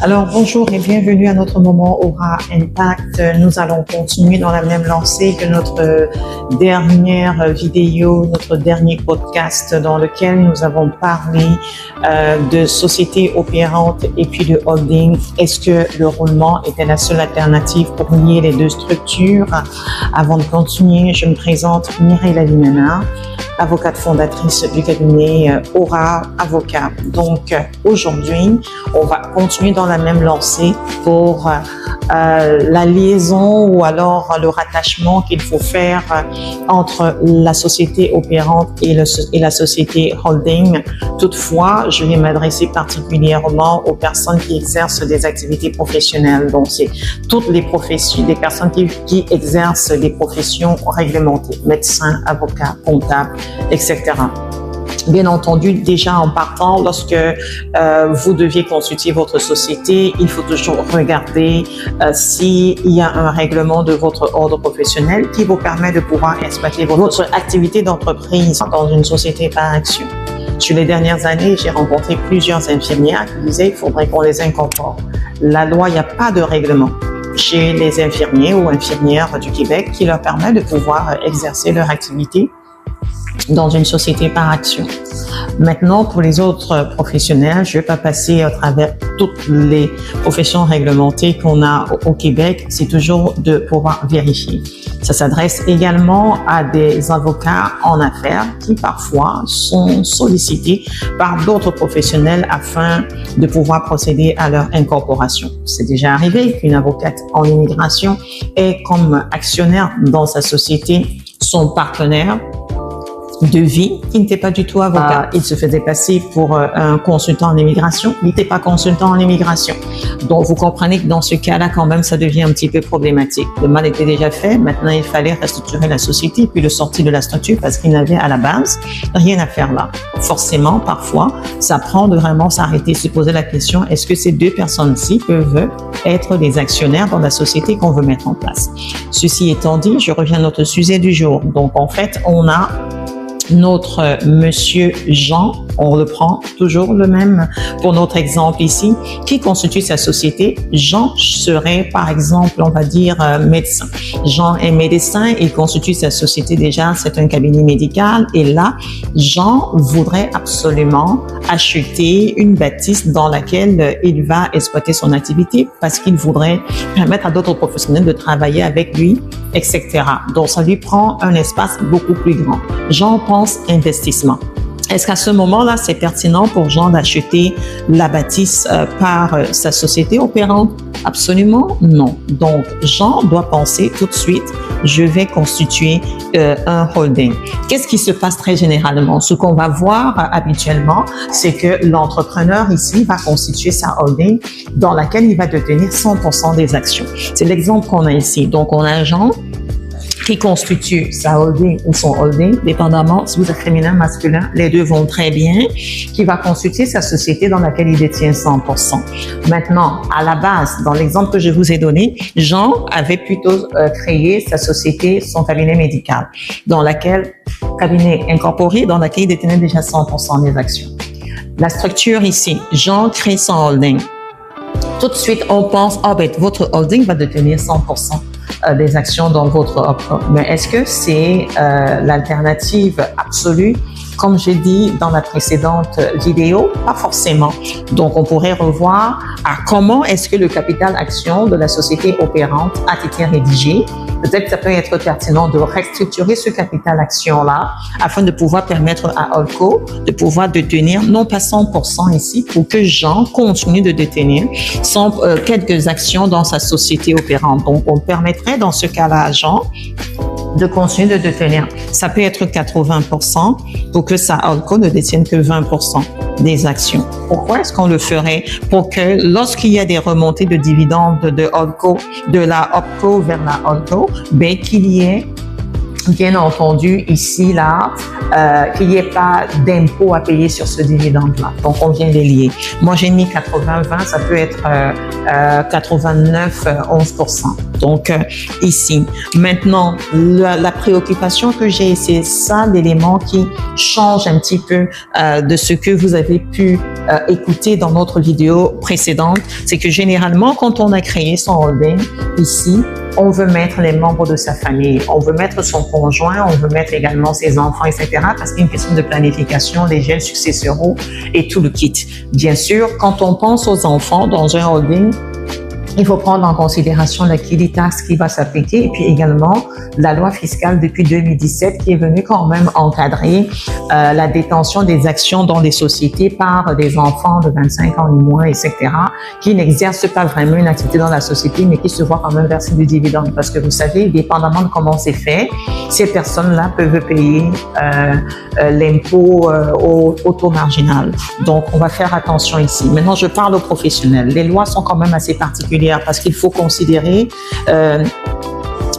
Alors bonjour et bienvenue à notre moment Aura Impact. Nous allons continuer dans la même lancée que notre dernière vidéo, notre dernier podcast dans lequel nous avons parlé de société opérante et puis de holding. Est-ce que le roulement était la seule alternative pour lier les deux structures? Avant de continuer, je me présente Mireille Lavinana, avocate fondatrice du cabinet Aura Avocat. Donc aujourd'hui, on va continuer dans la même lancée pour la liaison ou alors le rattachement qu'il faut faire entre la société opérante et la société holding. Toutefois, je vais m'adresser particulièrement aux personnes qui exercent des activités professionnelles. Donc, c'est toutes les professions, des personnes qui exercent des professions réglementées, médecins, avocats, comptables, etc. Bien entendu, déjà en partant, lorsque vous deviez consulter votre société, il faut toujours regarder s'il y a un règlement de votre ordre professionnel qui vous permet de pouvoir exploiter votre activité d'entreprise dans une société par action. Sur les dernières années, j'ai rencontré plusieurs infirmières qui disaient qu'il faudrait qu'on les incorpore. La loi, il n'y a pas de règlement chez les infirmiers ou infirmières du Québec qui leur permet de pouvoir exercer leur activité dans une société par action. Maintenant, pour les autres professionnels, je ne vais pas passer à travers toutes les professions réglementées qu'on a au Québec. C'est toujours de pouvoir vérifier. Ça s'adresse également à des avocats en affaires qui parfois sont sollicités par d'autres professionnels afin de pouvoir procéder à leur incorporation. C'est déjà arrivé qu'une avocate en immigration ait comme actionnaire dans sa société son partenaire de vie qui n'était pas du tout avocat. Il se faisait passer pour un consultant en immigration, il n'était pas consultant en immigration. Donc, vous comprenez que dans ce cas-là, quand même, ça devient un petit peu problématique. Le mal était déjà fait, maintenant il fallait restructurer la société puis le sortir de la structure parce qu'il n'avait à la base rien à faire là. Forcément, parfois, ça prend de vraiment s'arrêter, se poser la question, est-ce que ces deux personnes-ci peuvent être des actionnaires dans la société qu'on veut mettre en place? Ceci étant dit, je reviens à notre sujet du jour. Donc, en fait, on a notre monsieur Jean, on le prend toujours le même pour notre exemple ici, qui constitue sa société. Jean serait par exemple, on va dire, médecin. Jean est médecin et constitue sa société déjà, c'est un cabinet médical. Et là, Jean voudrait absolument acheter une bâtisse dans laquelle il va exploiter son activité parce qu'il voudrait permettre à d'autres professionnels de travailler avec lui, etc. Donc, ça lui prend un espace beaucoup plus grand. Jean pense investissement. Est-ce qu'à ce moment-là, c'est pertinent pour Jean d'acheter la bâtisse par sa société opérante? Absolument non. Donc, Jean doit penser tout de suite, je vais constituer un holding. Qu'est-ce qui se passe très généralement? Ce qu'on va voir habituellement, c'est que l'entrepreneur ici va constituer sa holding dans laquelle il va détenir 100% des actions. C'est l'exemple qu'on a ici. Donc, on a Jean qui constitue sa holding ou son holding, dépendamment si vous êtes féminin, masculin, les deux vont très bien, qui va constituer sa société dans laquelle il détient 100%. Maintenant, à la base, dans l'exemple que je vous ai donné, Jean avait plutôt créé sa société, son cabinet médical, cabinet incorporé, dans laquelle il détenait déjà 100% des actions. La structure ici, Jean crée son holding. Tout de suite, on pense, votre holding va détenir 100% des actions dans votre opco. Mais est-ce que c'est l'alternative absolue? Comme j'ai dit dans la précédente vidéo, pas forcément. Donc, on pourrait revoir à comment est-ce que le capital action de la société opérante a été rédigé. Peut-être que ça peut être pertinent de restructurer ce capital action-là afin de pouvoir permettre à Holdco de pouvoir détenir non pas 100% ici pour que Jean continue de détenir quelques actions dans sa société opérante. Donc, on permettrait dans ce cas-là à Jean de continuer de détenir. Ça peut être 80% pour que sa Holdco ne détienne que 20% des actions. Pourquoi est-ce qu'on le ferait? Pour que lorsqu'il y a des remontées de dividendes de Holdco, de la Opco vers la Holdco, qu'il y ait bien entendu, ici, là, qu'il n'y ait pas d'impôt à payer sur ce dividende-là. Donc, on vient les lier. Moi, j'ai mis 80-20, ça peut être 89-11%. Donc, ici. Maintenant, la préoccupation que j'ai, c'est ça l'élément qui change un petit peu de ce que vous avez pu écouter dans notre vidéo précédente. C'est que généralement, quand on a créé son holding, ici, on veut mettre les membres de sa famille, on veut mettre son conjoint, on veut mettre également ses enfants, etc. Parce qu'il y a une question de planification, des gènes successoraux et tout le kit. Bien sûr, quand on pense aux enfants dans un holding, il faut prendre en considération la kiddie tax qui va s'appliquer et puis également la loi fiscale depuis 2017 qui est venue quand même encadrer la détention des actions dans les sociétés par des enfants de 25 ans et moins, etc., qui n'exercent pas vraiment une activité dans la société, mais qui se voient quand même verser du dividende. Parce que vous savez, dépendamment de comment c'est fait, ces personnes-là peuvent payer l'impôt au taux marginal. Donc, on va faire attention ici. Maintenant, je parle aux professionnels. Les lois sont quand même assez particulières parce qu'il faut considérer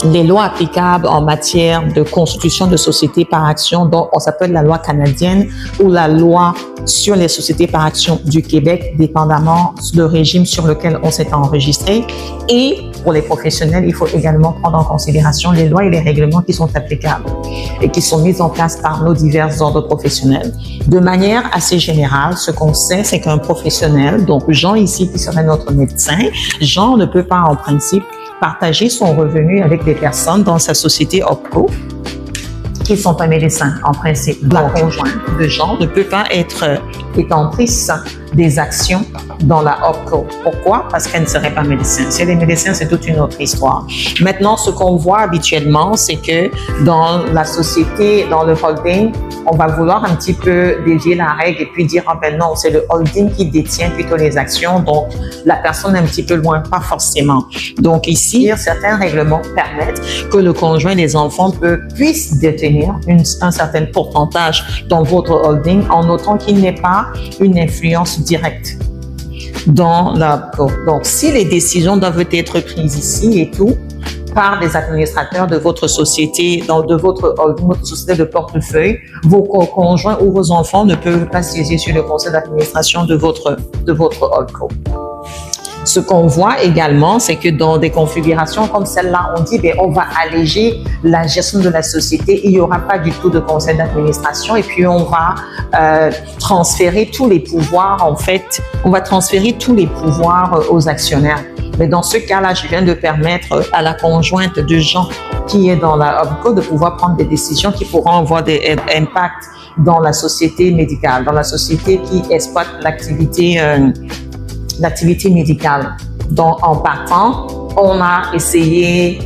les lois applicables en matière de constitution de sociétés par action, dont on s'appelle la loi canadienne ou la loi sur les sociétés par action du Québec, dépendamment du régime sur lequel on s'est enregistré. Et pour les professionnels, il faut également prendre en considération les lois et les règlements qui sont applicables et qui sont mis en place par nos divers ordres professionnels. De manière assez générale, ce qu'on sait, c'est qu'un professionnel, donc Jean ici qui serait notre médecin, Jean ne peut pas en principe partager son revenu avec des personnes dans sa société OPCO qui sont pas médecins. En principe, la conjointe de Jean ne peut pas être détentrice des actions dans la OPCO. Pourquoi? Parce qu'elle ne serait pas médecin. Si elle est médecin, c'est toute une autre histoire. Maintenant, ce qu'on voit habituellement, c'est que dans la société, dans le holding, on va vouloir un petit peu dévier la règle et puis dire, ah ben non, c'est le holding qui détient plutôt les actions, donc la personne est un petit peu loin, pas forcément. Donc ici, certains règlements permettent que le conjoint et les enfants puissent détenir un certain pourcentage dans votre holding en autant qu'il n'ait pas une influence directe dans la... Donc, si les décisions doivent être prises ici et tout, par des administrateurs de votre société, de votre société de portefeuille, vos conjoints ou vos enfants ne peuvent pas siéger sur le conseil d'administration de votre holdco. Ce qu'on voit également, c'est que dans des configurations comme celle-là, on dit, on va alléger la gestion de la société. Il n'y aura pas du tout de conseil d'administration et puis on va transférer tous les pouvoirs, en fait, on va transférer tous les pouvoirs aux actionnaires. Mais dans ce cas-là, je viens de permettre à la conjointe de Jean qui est dans la OPCO de pouvoir prendre des décisions qui pourront avoir des impacts dans la société médicale, dans la société qui exploite l'activité médicale. Donc, en partant, on a essayé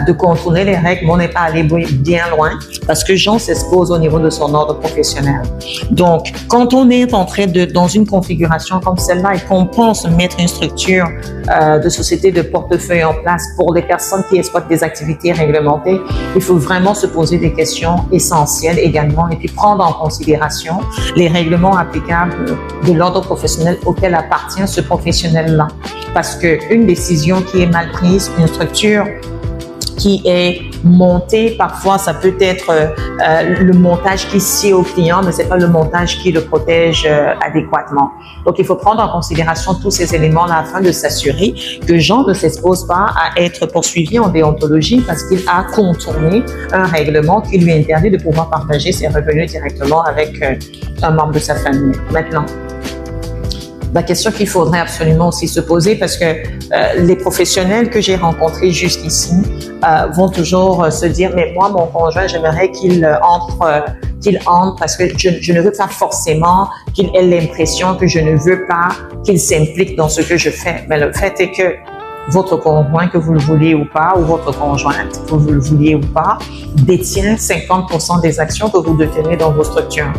de contourner les règles, mais on n'est pas allé bien loin parce que Jean s'expose au niveau de son ordre professionnel. Donc, quand on est entré dans une configuration comme celle-là et qu'on pense mettre une structure de société de portefeuille en place pour les personnes qui exploitent des activités réglementées, il faut vraiment se poser des questions essentielles également et puis prendre en considération les règlements applicables de l'ordre professionnel auquel appartient ce professionnel-là. Parce qu'une décision qui est mal prise, une structure qui est monté, parfois ça peut être le montage qui sied au client, mais c'est pas le montage qui le protège adéquatement. Donc il faut prendre en considération tous ces éléments-là afin de s'assurer que Jean ne s'expose pas à être poursuivi en déontologie parce qu'il a contourné un règlement qui lui interdit de pouvoir partager ses revenus directement avec un membre de sa famille. Maintenant, la question qu'il faudrait absolument aussi se poser, parce que les professionnels que j'ai rencontrés jusqu'ici vont toujours se dire, mais moi, mon conjoint, j'aimerais qu'il entre parce que je ne veux pas forcément qu'il ait l'impression que je ne veux pas qu'il s'implique dans ce que je fais. Mais le fait est que votre conjoint, que vous le vouliez ou pas, ou votre conjointe, que vous le vouliez ou pas, détient 50% des actions que vous détenez dans vos structures.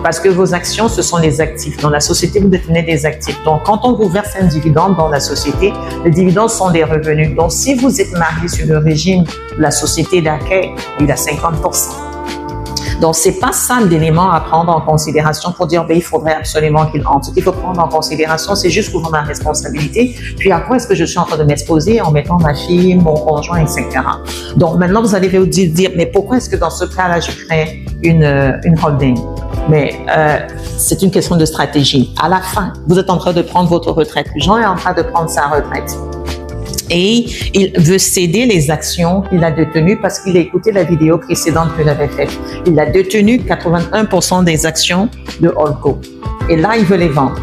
Parce que vos actions, ce sont les actifs. Dans la société, vous détenez des actifs. Donc, quand on vous verse un dividende dans la société, les dividendes sont des revenus. Donc, si vous êtes marié sur le régime de la société d'accueil, il a 50%. Donc, c'est pas ça l'élément à prendre en considération pour dire, ben, il faudrait absolument qu'il entre. Ce qu'il faut prendre en considération, c'est juste pour ma responsabilité. Puis, à quoi est-ce que je suis en train de m'exposer en mettant ma fille, mon conjoint, etc. Donc, maintenant, vous allez vous dire, mais pourquoi est-ce que dans ce cas-là, je crée une holding? Mais c'est une question de stratégie. À la fin, vous êtes en train de prendre votre retraite. Jean est en train de prendre sa retraite. Et il veut céder les actions qu'il a détenues parce qu'il a écouté la vidéo précédente que j'avais faite. Il a détenu 81% des actions de Holdco. Et là, il veut les vendre.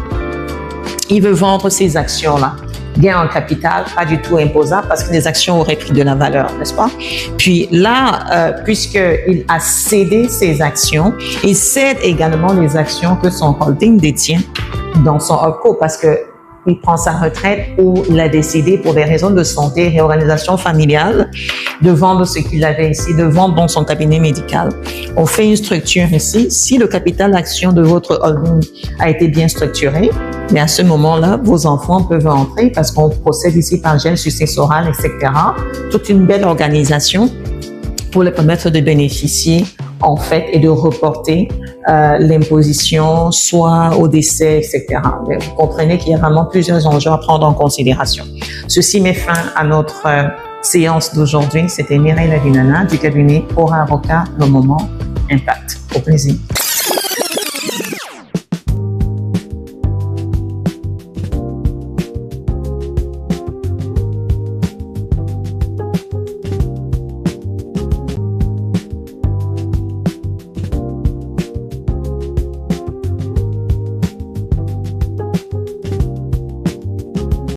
Il veut vendre ces actions-là. Gain en capital, pas du tout imposable parce que les actions auraient pris de la valeur, n'est-ce pas? Puis là, puisqu'il a cédé ses actions, il cède également les actions que son holding détient dans son Holdco parce que il prend sa retraite ou il a décidé pour des raisons de santé, réorganisation familiale, de vendre ce qu'il avait ici, de vendre dans son cabinet médical. On fait une structure ici. Si le capital d'action de votre holding a été bien structuré, mais à ce moment-là, vos enfants peuvent entrer parce qu'on procède ici par gel successoral, etc. Toute une belle organisation pour les permettre de bénéficier en fait et de reporter l'imposition soit au décès, etc. Mais vous comprenez qu'il y a vraiment plusieurs enjeux à prendre en considération. Ceci met fin à notre séance d'aujourd'hui. C'était Mireille Lavinana du cabinet Aura Avocat, le moment Impact. Au plaisir.